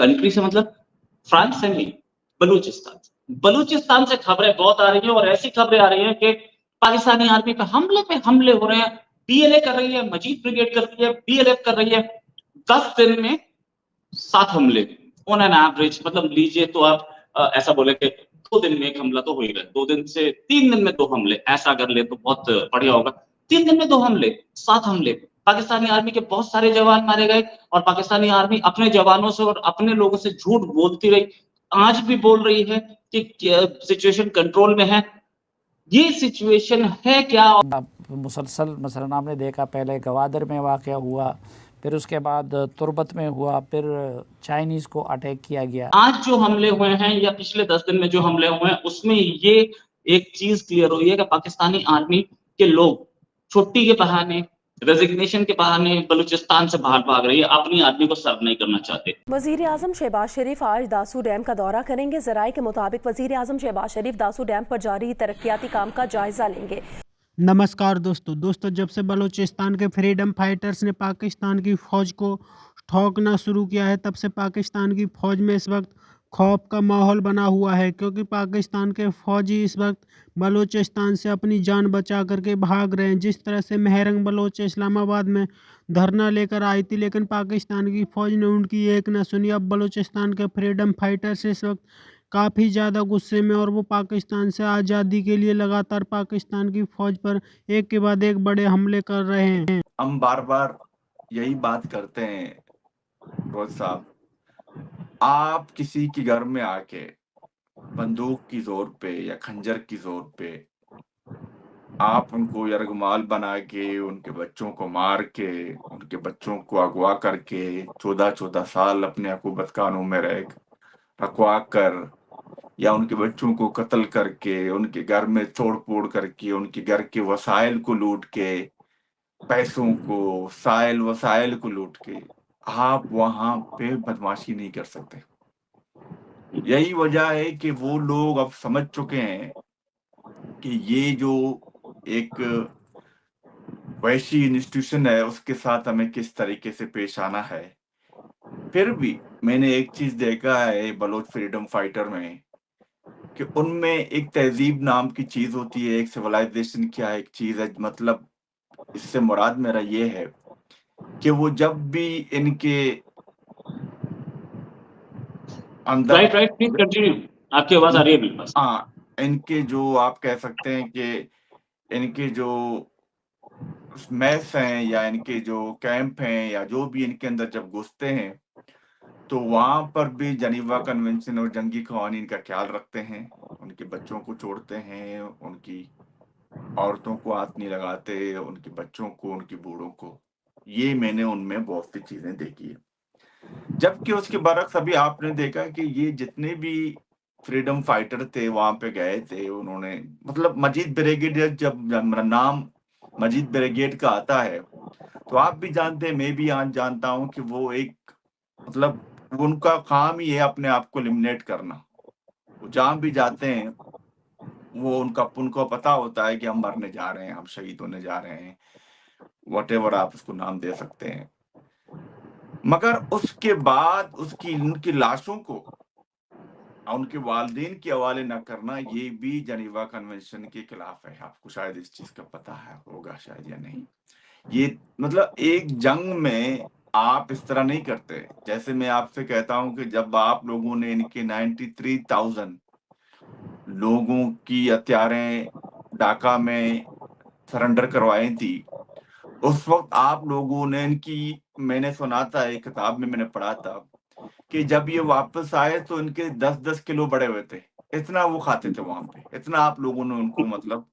Country से मतलब France से नहीं, बलूचिस्तान से। बलूचिस्तान से खबरें बहुत आ रही हैं और ऐसी खबरें आ रही हैं कि पाकिस्तानी आर्मी पे हमले हो रहे हैं। पीएलए कर रही है, मजीद ब्रिगेड कर रही है, पीएलएफ कर रही है। 10 दिन में 7 हमले ऑन एन एवरेज, मतलब लीजिए तो आप ऐसा बोले कि 2 दिन में 1 हमला तो हो ही रहा है। 2 दिन से 3 दिन में 2 हमले, ऐसा अगर ले तो बहुत बढ़िया होगा। 3 दिन में 2 हमले, 7 हमले। पाकिस्तानी आर्मी के बहुत सारे जवान मारे गए और पाकिस्तानी आर्मी अपने जवानों से और अपने लोगों से झूठ बोलती रही। आज भी बोल रही है कि सिचुएशन कंट्रोल में है। ये सिचुएशन है क्या? मुसलसल मसलन आपने देखा, पहले गवादर में वाक़या हुआ, फिर उसके बाद तुर्बत में हुआ, फिर चाइनीज़ को अटैक किया गया। आज जो हमले हुए हैं या पिछले 10 दिन में जो हमले हुए हैं, उसमें ये एक चीज क्लियर हुई है कि पाकिस्तानी आर्मी के लोग छुट्टी के बहाने, रेजिग्नेशन के बहाने बलूचिस्तान से बाहर भाग रही है, अपनी आर्मी को सर्व नहीं करना चाहते। वज़ीर आज़म शहबाज शरीफ आज दासू डैम का दौरा करेंगे। ज़राए के मुताबिक वज़ीर आज़म शहबाज शरीफ दासू डैम पर जारी तरक्याती काम का जायजा लेंगे। नमस्कार दोस्तों, जब से बलूचिस्तान के फ्रीडम फाइटर्स ने पाकिस्तान की फ़ौज को ठोकना शुरू किया है, तब से पाकिस्तान की फ़ौज में इस वक्त खौफ का माहौल बना हुआ है, क्योंकि पाकिस्तान के फ़ौजी इस वक्त बलूचिस्तान से अपनी जान बचा करके भाग रहे हैं। जिस तरह से महरंग बलोच इस्लामाबाद में धरना लेकर आई थी, लेकिन पाकिस्तान की फ़ौज ने उनकी एक न सुनी। अब बलूचिस्तान के फ्रीडम फाइटर्स इस वक्त काफ़ी ज़्यादा गुस्से में और वो पाकिस्तान से आज़ादी के लिए लगातार पाकिस्तान की फ़ौज पर एक के बाद एक बड़े हमले कर रहे हैं। हम बार बार यही बात करते हैं रोज साहब, आप किसी के घर में आके बंदूक की जोर पे या खंजर की जोर पे आप उनको यरगमाल बना के, उनके बच्चों को मार के, उनके बच्चों को अगवा करके 14-14 साल अपने हुकूमत कानून में रखवा कर, या उनके बच्चों को कत्ल करके, उनके घर में तोड़ फोड़ करके, उनके घर के वसाइल को लूट के, पैसों को, वसाइल को लूट के, आप वहां पे बदमाशी नहीं कर सकते। यही वजह है कि वो लोग अब समझ चुके हैं कि ये जो एक वैसी इंस्टीट्यूशन है, उसके साथ हमें किस तरीके से पेश आना है। फिर भी मैंने एक चीज देखा है बलोच फ्रीडम फाइटर में, कि उनमें एक तहजीब नाम की चीज होती है, एक सिविलाइजेशन क्या एक चीज है। मतलब इससे मुराद मेरा ये है कि वो जब भी इनके अंदर राइट, प्लीज कंटिन्यू, आपकी आवाज आ रही है मेरे पास। हाँ, इनके जो आप कह सकते हैं कि इनके जो मैस हैं या इनके जो कैंप हैं या जो भी इनके अंदर जब घुसते हैं, तो वहां पर भी जनीवा कन्वेंशन और जंगी कवानीन का ख्याल रखते हैं। उनके बच्चों को छोड़ते हैं, उनकी औरतों को हाथ नहीं लगाते, उनके बच्चों को, उनकी बूढ़ों को। ये मैंने उनमें बहुत सी चीजें देखी है। जबकि उसके बरक्स अभी आपने देखा कि ये जितने भी फ्रीडम फाइटर थे वहां पे गए थे, उन्होंने मतलब मजीद ब्रिगेड, जब नाम मजीद ब्रिगेड का आता है तो आप भी जानते हैं, मैं भी आज जानता हूं कि वो एक मतलब उनका काम ही है अपने आप को एलिमिनेट करना। वो जहां भी जाते हैं वो उनको पता होता है कि हम मरने जा रहे हैं, हम शहीद होने जा रहे हैं, व्हाटएवर आप उसको नाम दे सकते हैं। मगर उसके बाद उनकी लाशों को उनके वालिदैन के हवाले न करना, ये भी जनीवा कन्वेंशन के खिलाफ है। आपको शायद इस चीज का पता है होगा शायद या नहीं। ये मतलब एक जंग में आप इस तरह नहीं करते। जैसे मैं आपसे कहता हूं कि जब आप लोगों ने इनके 93,000 लोगों की हत्यारें ढाका में सरेंडर करवाई थी, उस वक्त आप लोगों ने मैंने सुना था, एक किताब में मैंने पढ़ा था कि जब ये वापस आए तो इनके 10-10 किलो बड़े हुए थे। इतना वो खाते थे वहां पे, इतना आप लोगों ने उनको मतलब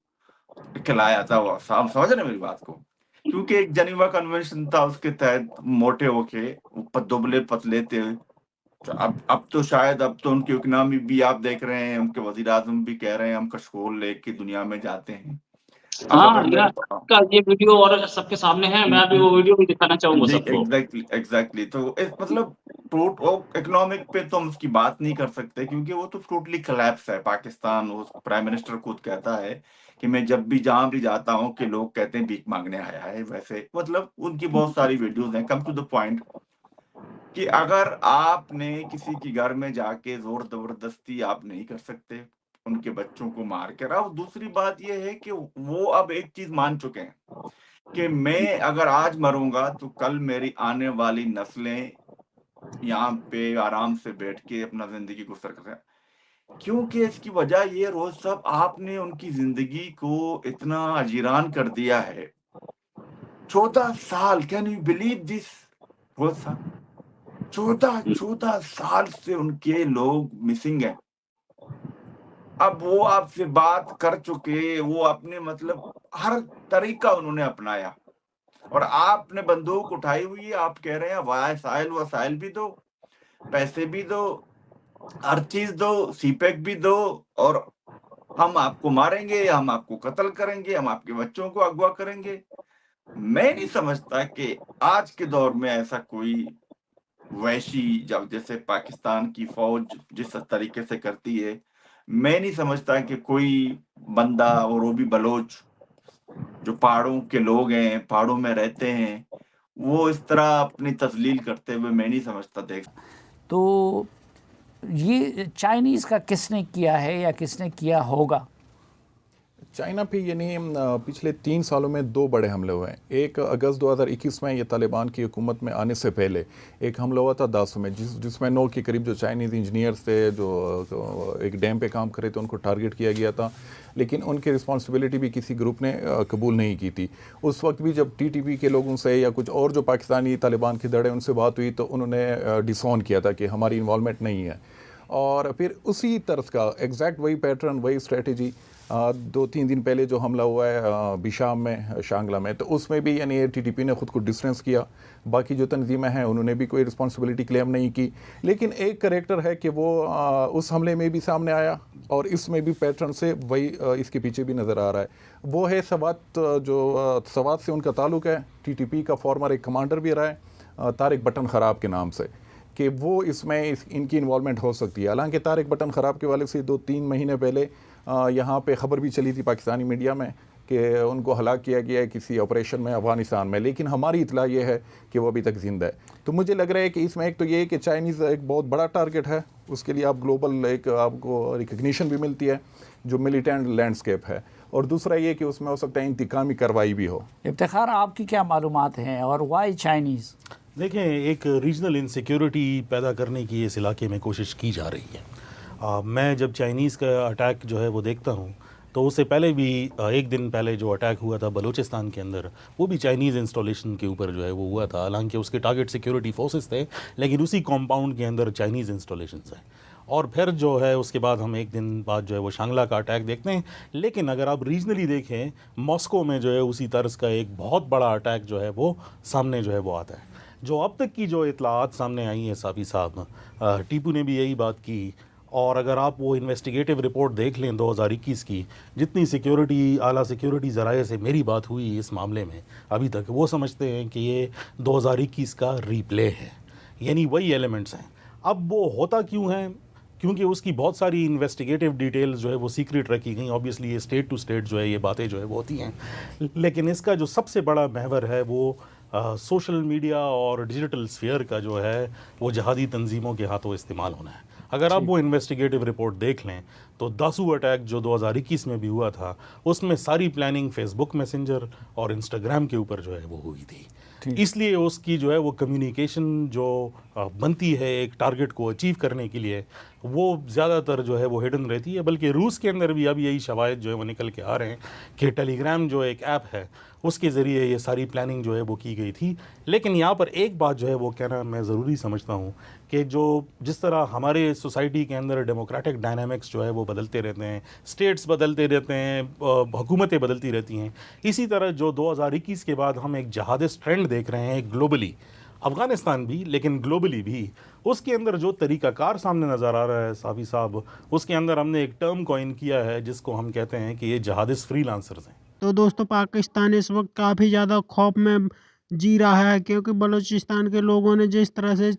खिलाया था। वो आप समझ रहे मेरी बात को? क्योंकि एक जनीवा कन्वेंशन था, उसके तहत मोटे होके दुबले पतले थे। तो अब तो शायद अब तो उनकी इकोनॉमी भी आप देख रहे हैं, उनके वजीर आजम भी कह रहे हैं हम कशकोल लेके दुनिया में जाते हैं। हाँ यार, का ये वीडियो और सबके सामने है, मैं अभी वो वीडियो भी दिखाना चाहूंगा सबको। एग्जैक्टली। तो मतलब इकोनॉमिक पे तो हम उसकी बात नहीं कर सकते, क्योंकि वो तो टोटली कोलैप्स है पाकिस्तान। वो प्राइम मिनिस्टर खुद कहता है कि मैं जब भी जहां भी जाता हूं कि लोग कहते हैं भीख मांगने आया है। वैसे मतलब उनकी बहुत सारी वीडियोस हैं। कम टू द पॉइंट, کہ اگر آپ نے کسی کے گھر میں جا کے زور زبردستی آپ نہیں کر سکتے ان کے بچوں کو مار کر. اور دوسری بات یہ ہے کہ وہ اب ایک چیز مان چکے ہیں کہ میں اگر آج مروں گا تو کل میری آنے والی نسلیں یہاں پہ آرام سے بیٹھ کے اپنا زندگی گزر کر رہے ہیں. کیونکہ اس کی وجہ یہ روز صاحب آپ نے ان کی زندگی کو اتنا اجیران کر دیا ہے. 14 سال, کین یو بلیو دس؟ روز صاحب 14 سال سے ان کے لوگ مسنگ ہیں. اب وہ آپ سے بات کر چکے, وہ اپنے مطلب ہر طریقہ انہوں نے اپنایا, اور آپ نے بندوق اٹھائی ہوئی ہے. آپ کہہ رہے ہیں وسائل بھی دو, پیسے بھی دو, ہر چیز دو, سی پیک بھی دو, اور ہم آپ کو ماریں گے, ہم آپ کو قتل کریں گے, ہم آپ کے بچوں کو اغوا کریں گے. میں نہیں سمجھتا کہ آج کے دور میں ایسا کوئی وحشی جب جیسے پاکستان کی فوج جس طریقے سے کرتی ہے, میں نہیں سمجھتا کہ کوئی بندہ, اور وہ بھی بلوچ جو پہاڑوں کے لوگ ہیں, پہاڑوں میں رہتے ہیں, وہ اس طرح اپنی تذلیل کرتے ہوئے میں نہیں سمجھتا دیکھ. تو یہ چائنیز کا کس نے کیا ہے یا کس نے کیا ہوگا؟ چائنا پہ یعنی پچھلے 3 سالوں میں 2 بڑے حملے ہوئے ہیں. ایک اگست 2021 میں یہ طالبان کی حکومت میں آنے سے پہلے ایک حملہ ہوا تھا داسو میں, جس میں 9 کے قریب جو چائنیز انجینئرز تھے جو ایک ڈیم پہ کام کرے تھے ان کو ٹارگٹ کیا گیا تھا, لیکن ان کی رسپانسبلٹی بھی کسی گروپ نے قبول نہیں کی تھی. اس وقت بھی جب ٹی ٹی پی کے لوگوں سے یا کچھ اور جو پاکستانی طالبان کے دڑے ان سے بات ہوئی تو انہوں نے ڈسون کیا تھا کہ ہماری انوالومنٹ نہیں ہے. اور پھر اسی طرز کا ایگزیکٹ وہی پیٹرن, وہی اسٹریٹجی 2-3 دن پہلے جو حملہ ہوا ہے بشام میں, شانگلہ میں, تو اس میں بھی یعنی ٹی ٹی پی نے خود کو ڈسٹینس کیا. باقی جو تنظیمیں ہیں انہوں نے بھی کوئی رسپانسبلٹی کلیم نہیں کی. لیکن ایک کریکٹر ہے کہ وہ اس حملے میں بھی سامنے آیا اور اس میں بھی پیٹرن سے وہی اس کے پیچھے بھی نظر آ رہا ہے. وہ ہے سوات, جو سوات سے ان کا تعلق ہے. ٹی ٹی پی کا فارمر ایک کمانڈر بھی رہا ہے طارق بٹن خراب کے نام سے, کہ وہ اس میں ان کی انوالومنٹ ہو سکتی ہے. حالانکہ طارق بٹن خراب کے والے سے 2-3 مہینے پہلے یہاں پہ خبر بھی چلی تھی پاکستانی میڈیا میں کہ ان کو ہلاک کیا گیا ہے کسی آپریشن میں افغانستان میں, لیکن ہماری اطلاع یہ ہے کہ وہ ابھی تک زندہ ہے. تو مجھے لگ رہا ہے کہ اس میں ایک تو یہ ہے کہ چائنیز ایک بہت بڑا ٹارگٹ ہے, اس کے لیے آپ گلوبل ایک آپ کو ریکگنیشن بھی ملتی ہے جو ملیٹنٹ لینڈسکیپ ہے, اور دوسرا یہ کہ اس میں ہو سکتا ہے انتقامی کارروائی بھی ہو. افتخار, آپ کی کیا معلومات ہیں اور وائی چائنیز؟ دیکھیں, ایک ریجنل انسیکیورٹی پیدا کرنے کی اس علاقے میں کوشش کی جا رہی ہے. میں جب چائنیز کا اٹیک جو ہے وہ دیکھتا ہوں تو اس سے پہلے بھی 1 دن پہلے جو اٹیک ہوا تھا بلوچستان کے اندر, وہ بھی چائنیز انسٹالیشن کے اوپر جو ہے وہ ہوا تھا. حالانکہ اس کے ٹارگٹ سیکیورٹی فورسز تھے, لیکن اسی کمپاؤنڈ کے اندر چائنیز انسٹالیشنز ہیں. اور پھر جو ہے اس کے بعد ہم 1 دن بعد جو ہے وہ شانگلہ کا اٹیک دیکھتے ہیں. لیکن اگر آپ ریجنلی دیکھیں, ماسکو میں جو ہے اسی طرز کا ایک بہت بڑا اٹیک جو ہے وہ سامنے جو ہے وہ آتا ہے. جو اب تک کی جو اطلاعات سامنے آئی ہیں صافی صاحب, ٹیپو نے بھی یہی بات کی, اور اگر آپ وہ انویسٹیگیٹو رپورٹ دیکھ لیں 2021 کی, جتنی سیکیورٹی اعلیٰ سیکیورٹی ذرائع سے میری بات ہوئی اس معاملے میں ابھی تک, وہ سمجھتے ہیں کہ یہ 2021 کا ری پلے ہے, یعنی وہی ایلیمنٹس ہیں. اب وہ ہوتا کیوں ہیں؟ کیونکہ اس کی بہت ساری انویسٹیگیٹو ڈیٹیلز جو ہے وہ سیکریٹ رکھی گئیں. آبویسلی یہ اسٹیٹ ٹو اسٹیٹ جو ہے یہ باتیں جو ہے وہ ہوتی ہیں, لیکن اس کا جو سب سے بڑا محور ہے وہ سوشل میڈیا اور ڈیجیٹل اسفیئر کا جو ہے وہ جہادی تنظیموں کے ہاتھوں استعمال ہونا ہے. اگر آپ وہ انویسٹیگیٹو رپورٹ دیکھ لیں تو داسو اٹیک جو 2021 میں بھی ہوا تھا, اس میں ساری پلاننگ فیس بک میسنجر اور انسٹاگرام کے اوپر جو ہے وہ ہوئی تھی. اس لیے اس کی جو ہے وہ کمیونیکیشن جو بنتی ہے ایک ٹارگٹ کو اچیو کرنے کے لیے, وہ زیادہ تر جو ہے وہ ہڈن رہتی ہے. بلکہ روس کے اندر بھی اب یہی شواہد جو ہے وہ نکل کے آ رہے ہیں کہ ٹیلی گرام جو ایک ایپ ہے اس کے ذریعے یہ ساری پلاننگ جو ہے وہ کی گئی تھی. لیکن یہاں پر ایک بات جو ہے وہ کہنا میں ضروری سمجھتا ہوں کہ جو جس طرح ہمارے سوسائٹی کے اندر ڈیموکریٹک ڈائنامکس جو ہے وہ بدلتے رہتے ہیں, اسٹیٹس بدلتے رہتے ہیں, حکومتیں بدلتی رہتی ہیں, اسی طرح جو 2021 کے بعد ہم ایک جہادسٹ ٹرینڈ دیکھ رہے ہیں گلوبلی, افغانستان بھی لیکن گلوبلی بھی, اس کے اندر جو طریقہ کار سامنے نظر آ رہا ہے صافی صاحب, اس کے اندر ہم نے ایک ٹرم کوائن کیا ہے جس کو ہم کہتے ہیں کہ یہ جہادسٹ فری لانسرز ہیں. تو دوستوں پاکستان اس وقت کافی زیادہ خوف میں جی رہا ہے کیونکہ بلوچستان کے لوگوں نے جس طرح سے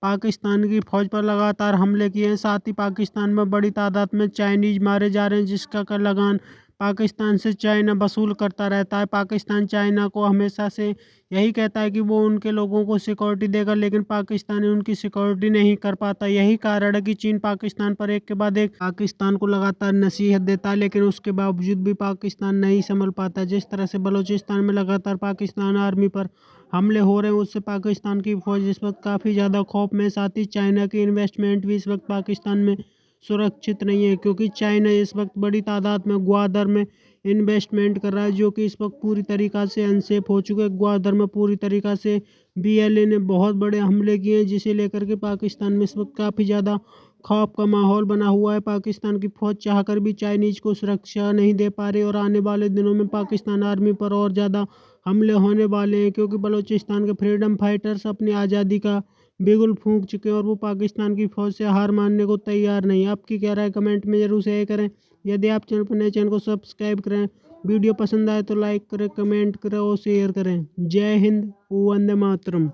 پاکستان کی فوج پر لگاتار حملے کیے ہیں, ساتھ ہی پاکستان میں بڑی تعداد میں چائنیز مارے جا رہے ہیں جس کا لگان पाकिस्तान से चाइना वसूल करता रहता है। पाकिस्तान चाइना को हमेशा से यही कहता है कि वो उनके लोगों को सिक्योरिटी देगा, लेकिन पाकिस्तान उनकी सिक्योरिटी नहीं कर पाता। यही कारण है कि चीन पाकिस्तान पर एक के बाद एक पाकिस्तान को लगातार नसीहत देता है, लेकिन उसके बावजूद भी पाकिस्तान नहीं संभल पाता। जिस तरह से बलूचिस्तान में लगातार पाकिस्तान आर्मी पर हमले हो रहे हैं, उससे पाकिस्तान की फौज इस वक्त काफ़ी ज़्यादा खौफ में, साथ ही चाइना की इन्वेस्टमेंट भी इस वक्त पाकिस्तान में सुरक्षित नहीं है, क्योंकि चाइना इस वक्त बड़ी तादाद में ग्वादर में इन्वेस्टमेंट कर रहा है, जो कि इस वक्त पूरी तरीक़ा से अनसेफ हो चुके हैं। ग्वादर में पूरी तरीक़ा से BLA ने बहुत बड़े हमले किए हैं, जिसे लेकर के पाकिस्तान में इस वक्त काफ़ी ज़्यादा खौफ का माहौल बना हुआ है। पाकिस्तान की फ़ौज चाहकर भी चाइनीज़ को सुरक्षा नहीं दे पा रही और आने वाले दिनों में पाकिस्तान आर्मी पर और ज़्यादा हमले होने वाले हैं, क्योंकि बलूचिस्तान के फ्रीडम फाइटर्स अपनी आज़ादी का बिगुल फूंक चुके हैं और वो पाकिस्तान की फ़ौज से हार मानने को तैयार नहीं। आपकी क्या राय कमेंट में ज़रूर शेयर करें। यदि आप चैनल पर नए, चैनल को सब्सक्राइब करें। वीडियो पसंद आए तो लाइक करें, कमेंट करें और शेयर करें। जय हिंद, वंदे मातरम।